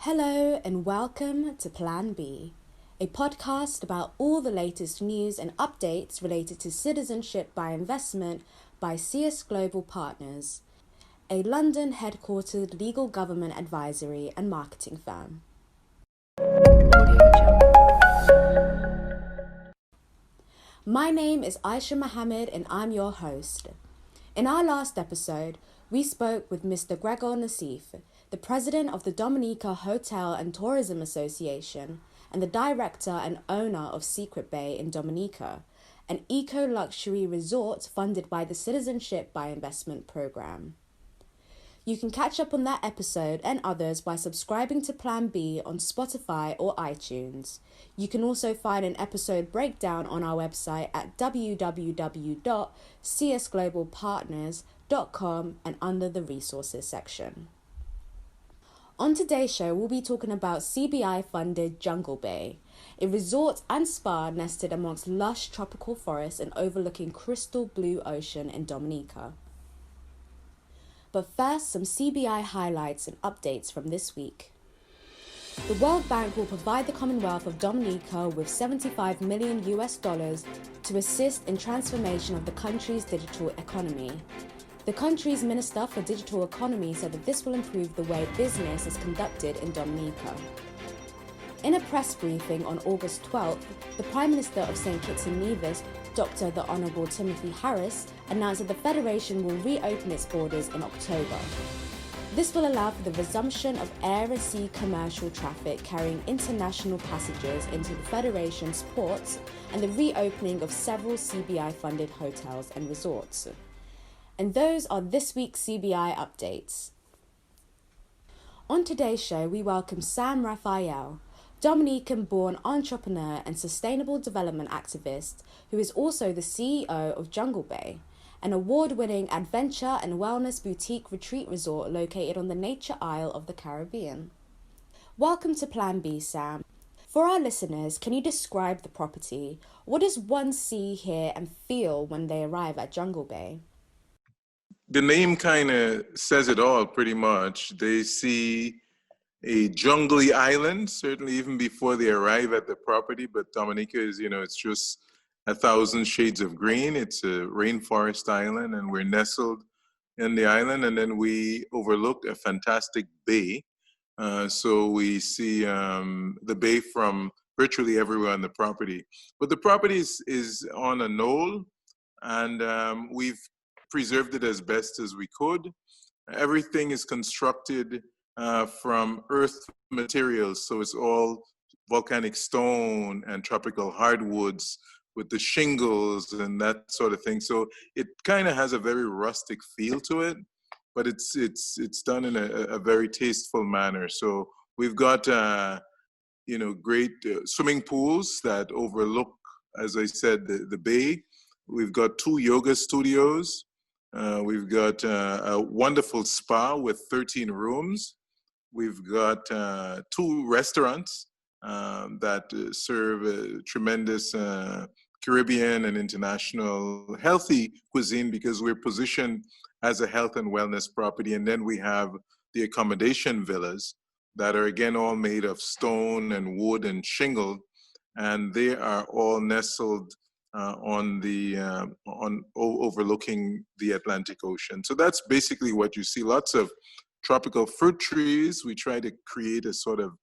Hello and welcome to Plan B, a podcast about all the latest news and updates related to citizenship by investment by CS Global Partners, a London headquartered legal government advisory and marketing firm. My name is Aisha Mohammed and I'm your host. In our last episode, we spoke with Mr. Gregor Nassif, the president of the Dominica Hotel and Tourism Association and the director and owner of Secret Bay in Dominica, an eco-luxury resort funded by the Citizenship by Investment program. You can catch up on that episode and others by subscribing to Plan B on Spotify or iTunes. You can also find an episode breakdown on our website at www.csglobalpartners.com and under the resources section. On today's show, we'll be talking about CBI-funded Jungle Bay, a resort and spa nested amongst lush tropical forests and overlooking crystal blue ocean in Dominica. But first, some CBI highlights and updates from this week. The World Bank will provide the Commonwealth of Dominica with $75 million to assist in transformation of the country's digital economy. The country's Minister for Digital Economy said that this will improve the way business is conducted in Dominica. In a press briefing on August 12th, the Prime Minister of St. Kitts and Nevis, Dr. the Honourable Timothy Harris, announced that the Federation will reopen its borders in October. This will allow for the resumption of air and sea commercial traffic carrying international passengers into the Federation's ports and the reopening of several CBI-funded hotels and resorts. And those are this week's CBI updates. On today's show, we welcome Sam Raphael, Dominican-born entrepreneur and sustainable development activist who is also the CEO of Jungle Bay, an award-winning adventure and wellness boutique retreat resort located on the Nature Isle of the Caribbean. Welcome to Plan B, Sam. For our listeners, can you describe the property? What does one see, hear and feel when they arrive at Jungle Bay? The name kind of says it all pretty much. They see a jungly island, certainly even before they arrive at the property, but Dominica is, it's just 1,000 shades of green. It's a rainforest island and we're nestled in the island, and then we overlook a fantastic bay. So we see the bay from virtually everywhere on the property. But the property is on a knoll, and we've preserved it as best as we could. Everything is constructed from earth materials, so it's all volcanic stone and tropical hardwoods with the shingles and that sort of thing. So it kind of has a very rustic feel to it, but it's done in a very tasteful manner. So we've got great swimming pools that overlook, as I said, the bay. We've got 2 yoga studios. We've got a wonderful spa with 13 rooms. We've got 2 restaurants that serve tremendous Caribbean and international healthy cuisine because we're positioned as a health and wellness property. And then we have the accommodation villas that are again all made of stone and wood and shingle, and they are all nestled overlooking the Atlantic Ocean. So that's basically what you see. Lots of tropical fruit trees. We try to create a sort of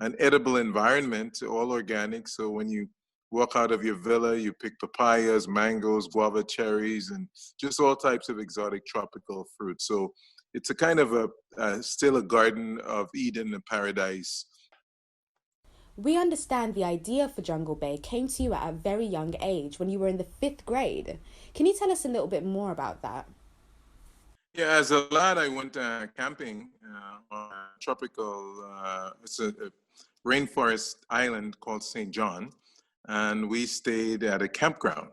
an edible environment, all organic. So when you walk out of your villa, you pick papayas, mangoes, guava cherries, and just all types of exotic tropical fruit. So it's a kind of still a garden of Eden, a paradise. We understand the idea for Jungle Bay came to you at a very young age when you were in the 5th grade. Can you tell us a little bit more about that? Yeah, as a lad, I went camping on a tropical, it's a rainforest island called St. John, and we stayed at a campground.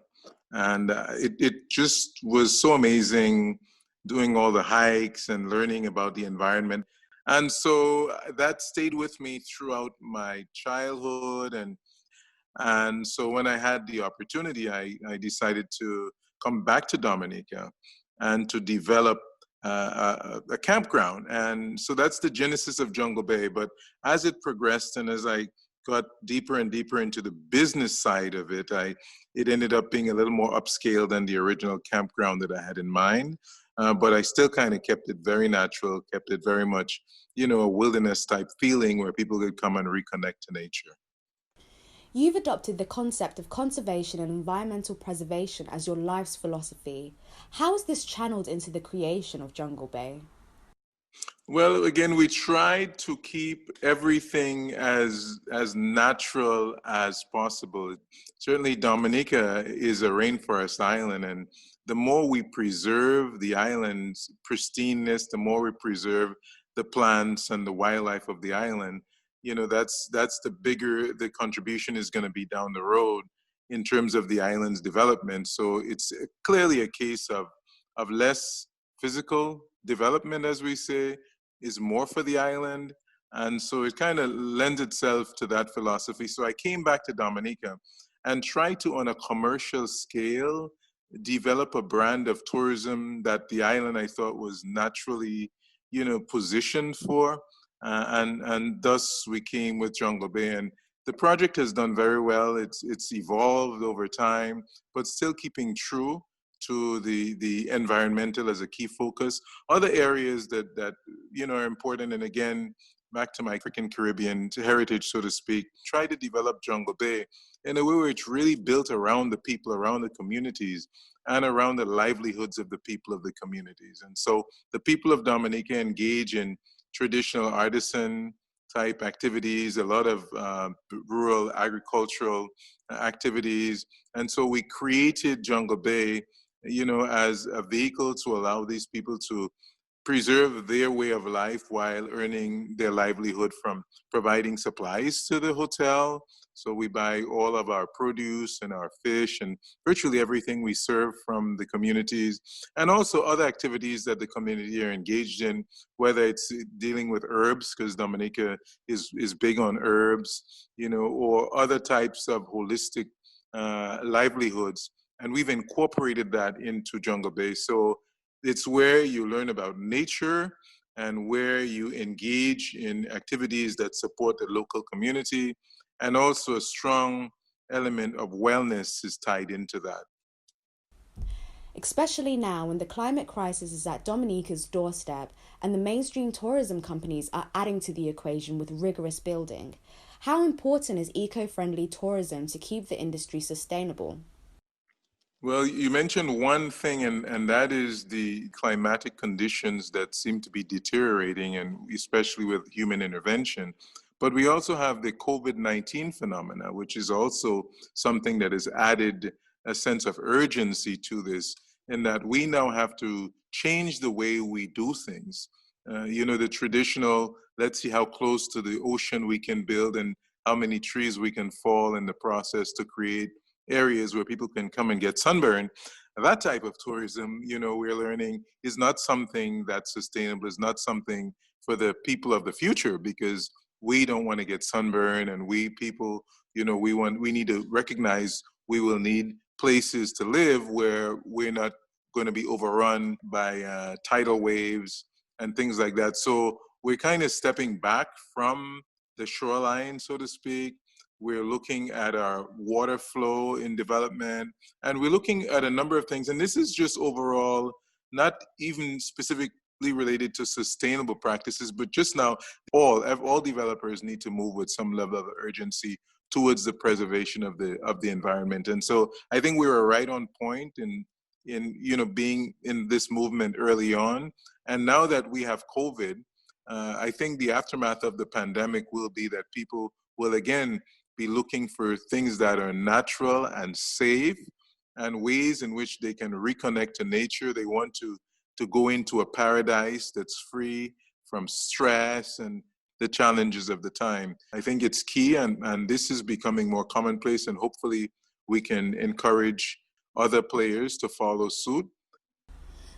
And it just was so amazing doing all the hikes and learning about the environment. And so that stayed with me throughout my childhood. And so when I had the opportunity, I decided to come back to Dominica and to develop a campground. And so that's the genesis of Jungle Bay. But as it progressed and as I got deeper and deeper into the business side of it, it ended up being a little more upscale than the original campground that I had in mind. But I still kind of kept it very natural, kept it very much, a wilderness type feeling where people could come and reconnect to nature. You've adopted the concept of conservation and environmental preservation as your life's philosophy. How is this channeled into the creation of Jungle Bay? Well, again, we tried to keep everything as natural as possible. Certainly, Dominica is a rainforest island, and the more we preserve the island's pristineness, the more we preserve the plants and the wildlife of the island, that's the bigger the contribution is going to be down the road in terms of the island's development. So it's clearly a case of less physical development, as we say, is more for the island. And so it kind of lends itself to that philosophy. So I came back to Dominica and tried to, on a commercial scale, develop a brand of tourism that the island I thought was naturally, positioned for. And thus we came with Jungle Bay. And the project has done very well. It's evolved over time, but still keeping true to the environmental as a key focus. Other areas that are important, and again, back to my African Caribbean heritage, so to speak, try to develop Jungle Bay in a way where it's really built around the people, around the communities, and around the livelihoods of the people of the communities. And so the people of Dominica engage in traditional artisan type activities, a lot of rural agricultural activities. And so we created Jungle Bay as a vehicle to allow these people to preserve their way of life while earning their livelihood from providing supplies to the hotel. So we buy all of our produce and our fish and virtually everything we serve from the communities, and also other activities that the community are engaged in, whether it's dealing with herbs, because Dominica is big on herbs, or other types of holistic livelihoods. And we've incorporated that into Jungle Bay. So it's where you learn about nature and where you engage in activities that support the local community. And also a strong element of wellness is tied into that. Especially now when the climate crisis is at Dominica's doorstep and the mainstream tourism companies are adding to the equation with rigorous building. How important is eco-friendly tourism to keep the industry sustainable? Well, you mentioned one thing, and that is the climatic conditions that seem to be deteriorating, and especially with human intervention. But we also have the COVID-19 phenomena, which is also something that has added a sense of urgency to this, in that we now have to change the way we do things. The traditional, let's see how close to the ocean we can build and how many trees we can fall in the process to create areas where people can come and get sunburn. That type of tourism, we're learning is not something that's sustainable, is not something for the people of the future, because we don't want to get sunburn, and we people, we need to recognize we will need places to live where we're not going to be overrun by tidal waves and things like that. So we're kind of stepping back from the shoreline, so to speak. We're looking at our water flow in development, and we're looking at a number of things. And this is just overall, not even specifically related to sustainable practices, but just now, all developers need to move with some level of urgency towards the preservation of the environment. And so I think we were right on point in being in this movement early on. And now that we have COVID, I think the aftermath of the pandemic will be that people will again be looking for things that are natural and safe, and ways in which they can reconnect to nature. They want to go into a paradise that's free from stress and the challenges of the time. I think it's key, and this is becoming more commonplace, and hopefully we can encourage other players to follow suit.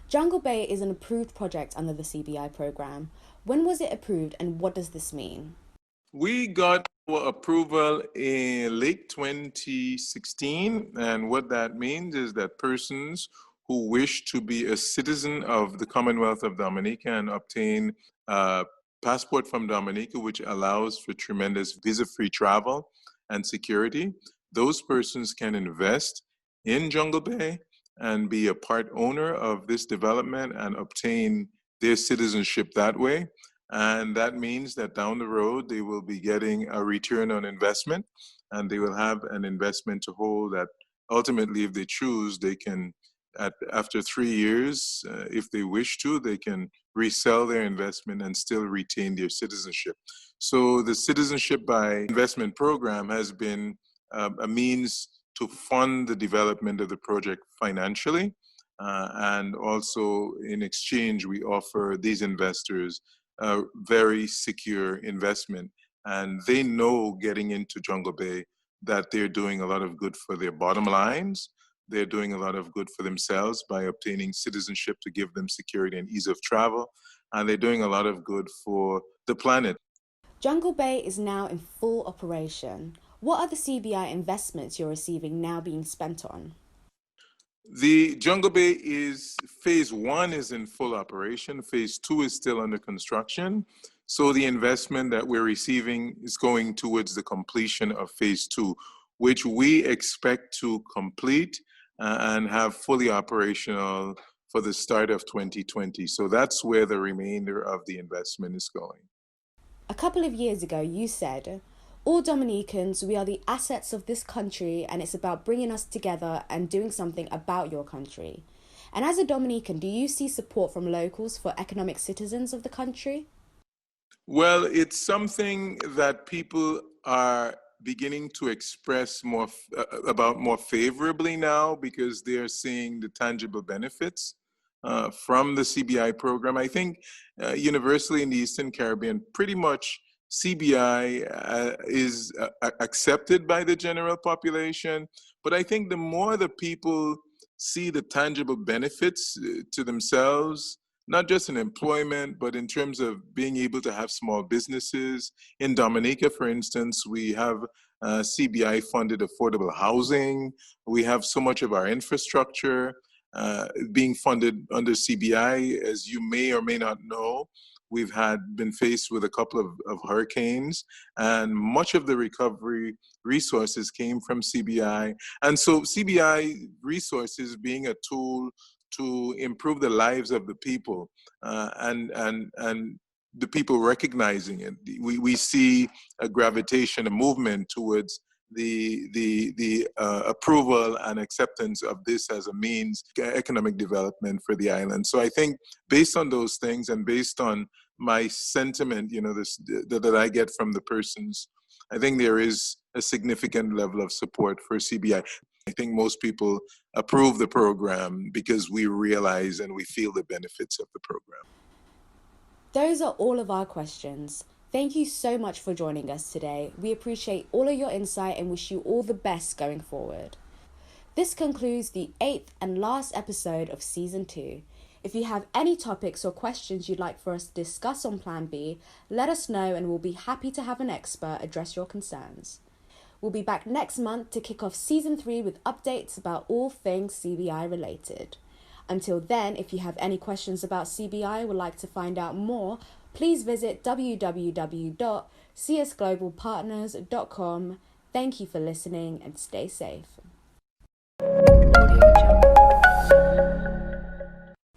Jungle Bay is an approved project under the CBI program. When was it approved, and what does this mean? We got our approval in late 2016, and what that means is that persons who wish to be a citizen of the Commonwealth of Dominica and obtain a passport from Dominica, which allows for tremendous visa-free travel and security. Those persons can invest in Jungle Bay and be a part owner of this development and obtain their citizenship that way. And that means that down the road, they will be getting a return on investment, and they will have an investment to hold that ultimately, if they choose, they can, after 3 years, if they wish to, they can resell their investment and still retain their citizenship. So the Citizenship by Investment program has been a means to fund the development of the project financially. And also in exchange, we offer these investors a very secure investment. And they know getting into Jungle Bay that they're doing a lot of good for their bottom lines. They're doing a lot of good for themselves by obtaining citizenship to give them security and ease of travel. And they're doing a lot of good for the planet. Jungle Bay is now in full operation. What are the CBI investments you're receiving now being spent on? The Jungle Bay is, phase 1 is in full operation. Phase 2 is still under construction. So the investment that we're receiving is going towards the completion of phase 2, which we expect to complete and have fully operational for the start of 2020. So that's where the remainder of the investment is going. A couple of years ago, you said, "All Dominicans, we are the assets of this country, and it's about bringing us together and doing something about your country." And as a Dominican, do you see support from locals for economic citizens of the country? Well, it's something that people are beginning to express about more favorably now, because they're seeing the tangible benefits from the CBI program. I think universally in the Eastern Caribbean, pretty much CBI is accepted by the general population. But I think the more the people see the tangible benefits to themselves, not just in employment, but in terms of being able to have small businesses. In Dominica, for instance, we have CBI funded affordable housing. We have so much of our infrastructure being funded under CBI. As you may or may not know, we've been faced with a couple of hurricanes, and much of the recovery resources came from CBI. And so CBI resources being a tool to improve the lives of the people, and the people recognizing it. We see a gravitation, a movement towards the approval and acceptance of this as a means economic development for the island. So I think based on those things and based on my sentiment, that I get from the persons, I think there is a significant level of support for CBI. I think most people approve the program because we realize and we feel the benefits of the program. Those are all of our questions. Thank you so much for joining us today. We appreciate all of your insight and wish you all the best going forward. This concludes the 8th and last episode of Season 2. If you have any topics or questions you'd like for us to discuss on Plan B, let us know and we'll be happy to have an expert address your concerns. We'll be back next month to kick off Season 3 with updates about all things CBI related. Until then, if you have any questions about CBI or would like to find out more, please visit www.csglobalpartners.com. Thank you for listening and stay safe.